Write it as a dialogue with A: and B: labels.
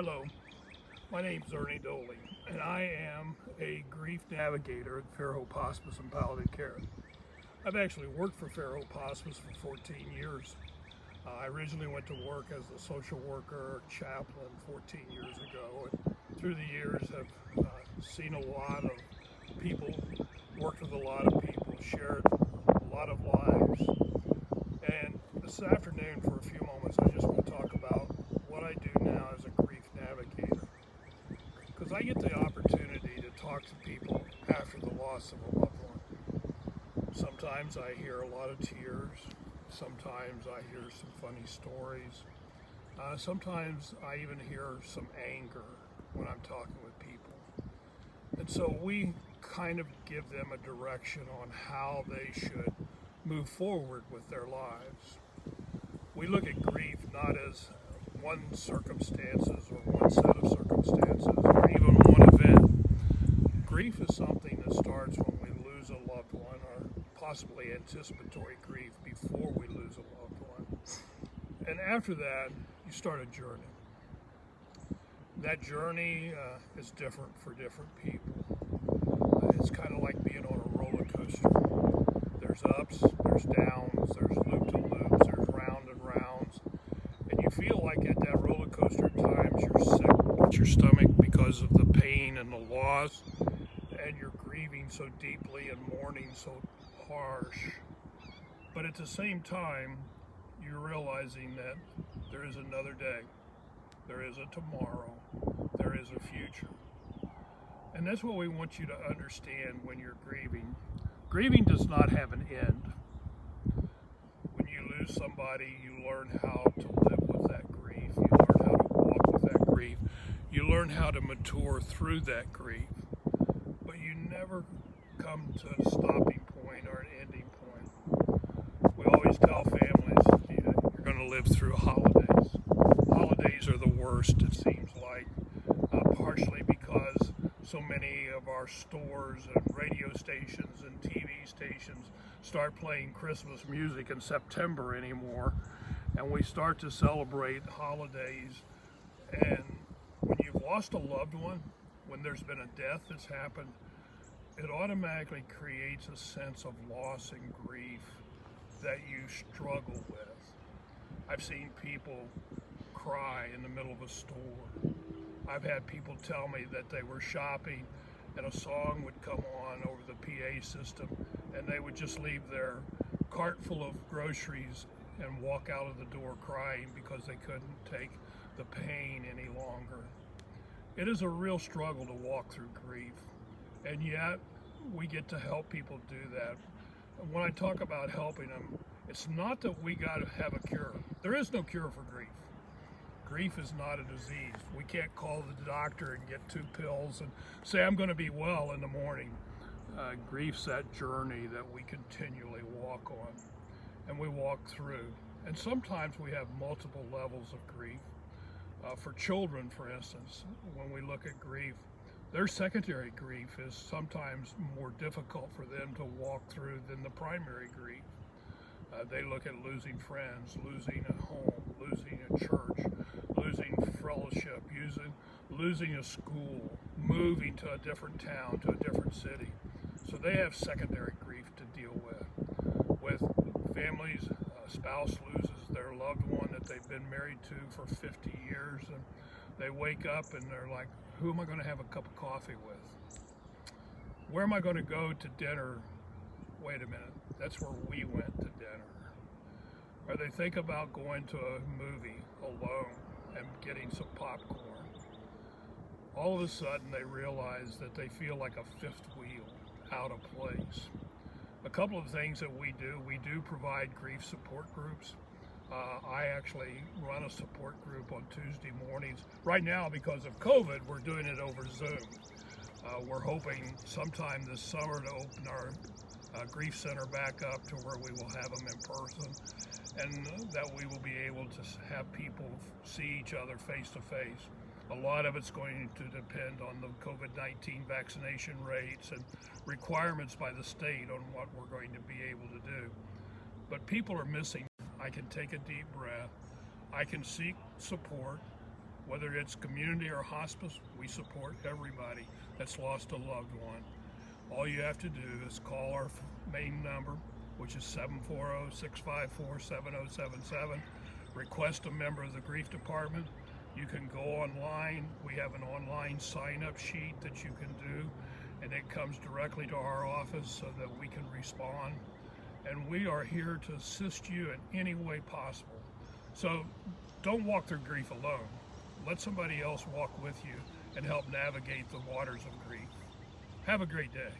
A: Hello, my name is Ernie Doling, and I am a grief navigator at FAIRHOPE Hospice Palliative Care. I've actually worked for FAIRHOPE Hospice for 14 years. I originally went to work as a social worker, chaplain 14 years ago, and through the years have seen a lot of people, worked with a lot of people, shared a lot of lives. And this afternoon, for a few moments, I just want to talk about what I do now as a grief navigator. Because I get the opportunity to talk to people after the loss of a loved one. Sometimes I hear a lot of tears. Sometimes I hear some funny stories. Sometimes I even hear some anger when I'm talking with people. And so we kind of give them a direction on how they should move forward with their lives. We look at grief not as one circumstances or one set of circumstances or even one event. Grief is something that starts when we lose a loved one, or possibly anticipatory grief before we lose a loved one. And after that, you start a journey. That journey is different for different people. It's kind of like being on a roller coaster. There's ups, there's downs, there's loop-to-loops, there's round and rounds. And you feel like at that roller coaster at times you're sick at your stomach because of the pain and the loss, and you're grieving so deeply and mourning so harsh. But at the same time, you're realizing that there is another day, there is a tomorrow, there is a future. And that's what we want you to understand when you're grieving. Grieving does not have an end. When you lose somebody, you learn how to live with that grief. You learn how to walk with that grief. You learn how to mature through that grief. But you never come to a stopping point or an ending point. We always tell families, you're going to live through holidays. Holidays are the worst, it seems like, partially because so many of our stores and radio stations and TV stations start playing Christmas music in September anymore, and we start to celebrate holidays. And when you've lost a loved one, when there's been a death that's happened, it automatically creates a sense of loss and grief that you struggle with. I've seen people cry in the middle of a store. I've had people tell me that they were shopping and a song would come on over the PA system, and they would just leave their cart full of groceries and walk out of the door crying because they couldn't take the pain any longer. It is a real struggle to walk through grief, and yet we get to help people do that. When I talk about helping them, it's not that we got to have a cure. There is no cure for grief. Grief is not a disease. We can't call the doctor and get 2 pills and say, I'm going to be well in the morning. Grief's that journey that we continually walk on, and we walk through. And sometimes we have multiple levels of grief. For children, for instance, when we look at grief, their secondary grief is sometimes more difficult for them to walk through than the primary grief. They look at losing friends, losing a home, losing a church, losing fellowship, losing a school, moving to a different town, to a different city. So they have secondary grief to deal with. With families, a spouse loses their loved one that they've been married to for 50 years, and they wake up and they're like, who am I going to have a cup of coffee with? Where am I going to go to dinner? Wait a minute, that's where we went to dinner. Or they think about going to a movie alone and getting some popcorn. All of a sudden they realize that they feel like a fifth wheel, out of place. A couple of things that we do provide grief support groups. I actually run a support group on Tuesday mornings. Right now, because of COVID, we're doing it over Zoom. We're hoping sometime this summer to open our grief center back up to where we will have them in person, and that we will be able to have people see each other face to face. A lot of it's going to depend on the COVID-19 vaccination rates and requirements by the state on what we're going to be able to do. But people are missing. I can take a deep breath. I can seek support. Whether it's community or hospice, we support everybody that's lost a loved one. All you have to do is call our main number, which is 740-654-7077. Request a member of the grief department. You can go online. We have an online sign-up sheet that you can do, and it comes directly to our office so that we can respond. And we are here to assist you in any way possible. So don't walk through grief alone. Let somebody else walk with you and help navigate the waters of grief. Have a great day.